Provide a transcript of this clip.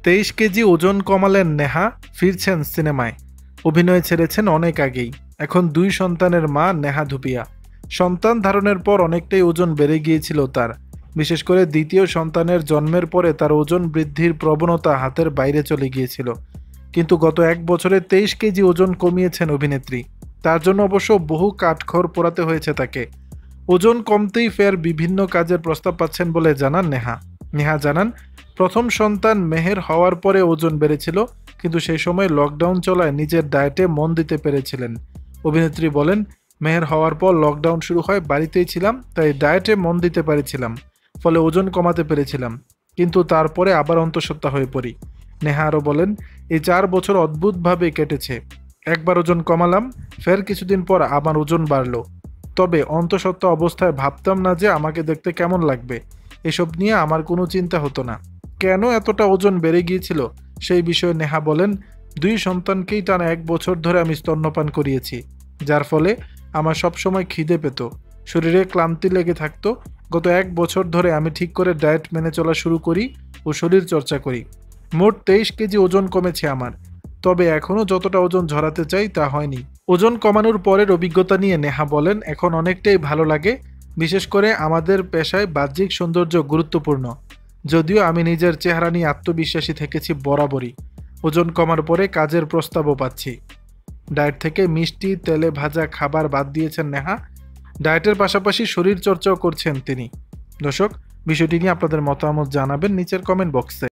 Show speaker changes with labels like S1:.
S1: 23 KG ওজন কমালেন নেহা, ফিরছেন সিনেমায়। অভিনয় ছেড়েছেন অনেক আগেই। এখন 2 সন্তানের মা নেহা ধুপিয়া। সন্তান ধারণের পর অনেকটাই ওজন বেড়ে গিয়েছিল তার। বিশেষ করে দ্বিতীয় সন্তানের জন্মের পরে তার ওজন বৃদ্ধির প্রবণতা হাতের বাইরে চলে গিয়েছিল। কিন্তু গত 1 বছরে 23 কেজি ওজন কমিয়েছেন অভিনেত্রী। তার জন্য অবশ্য বহু কাঠখড় পোড়াতে হয়েছে তাকে। ওজন কমতেই ফের বিভিন্ন কাজের প্রস্তাব পাচ্ছেন বলে জানান নেহা। নেহা জানান, প্রথম সন্তান মেহের হওয়ার পরে ওজন বেড়েছিল, কিন্তু সেই সময় লকডাউন চলায় নিজের ডায়েটে মন দিতে পেরেছিলেন। অভিনেত্রী বলেন, মেহের হওয়ার পর লকডাউন শুরু হয়, বাড়িতেই ছিলাম, তাই ডায়েটে মন দিতে পেরেছিলাম, ফলে ওজন কমাতে পেরেছিলাম, কিন্তু তারপরে আবার অন্তঃসত্ত্বা হয়ে পড়ি। নেহা আরও বলেন, এই 4 বছর অদ্ভুতভাবে কেটেছে। একবার ওজন কমালাম, ফের কিছুদিন পর আবার ওজন বাড়লো। তবে অন্তঃসত্ত্বা অবস্থায় ভাবতাম না যে আমাকে দেখতে কেমন লাগবে। এসব নিয়ে আমার কোনো চিন্তা হতো না। কেন এতটা ওজন বেড়ে গিয়েছিল সেই বিষয়ে নেহা বলেন, 2 সন্তানকেই টানা 1 বছর ধরে আমি স্তন্যপান করিয়েছি, যার ফলে আমার সবসময় খিদে পেত, শরীরে ক্লান্তি লেগে থাকতো। গত 1 বছর ধরে আমি ঠিক করে ডায়েট মেনে চলা শুরু করি ও শরীর চর্চা করি। মোট 23 কেজি ওজন কমেছে আমার। তবে এখনও যতটা ওজন ঝরাতে চাই তা হয়নি। ওজন কমানোর পরের অভিজ্ঞতা নিয়ে নেহা বলেন, এখন অনেকটাই ভালো লাগে। বিশেষ করে আমাদের পেশায় বাহ্যিক সৌন্দর্য গুরুত্বপূর্ণ। যদিও আমি নিজের চেহারা নিয়ে আত্মবিশ্বাসী থেকেছি বরাবরই। ওজন কমার পরে কাজের প্রস্তাবও পাচ্ছি। ডায়েট থেকে মিষ্টি, তেলে ভাজা খাবার বাদ দিয়েছেন নেহা। ডায়েটের পাশাপাশি শরীর চর্চাও করছেন তিনি। দর্শক, বিষয়টি নিয়ে আপনাদের মতামত জানাবেন নিচের কমেন্ট বক্সে।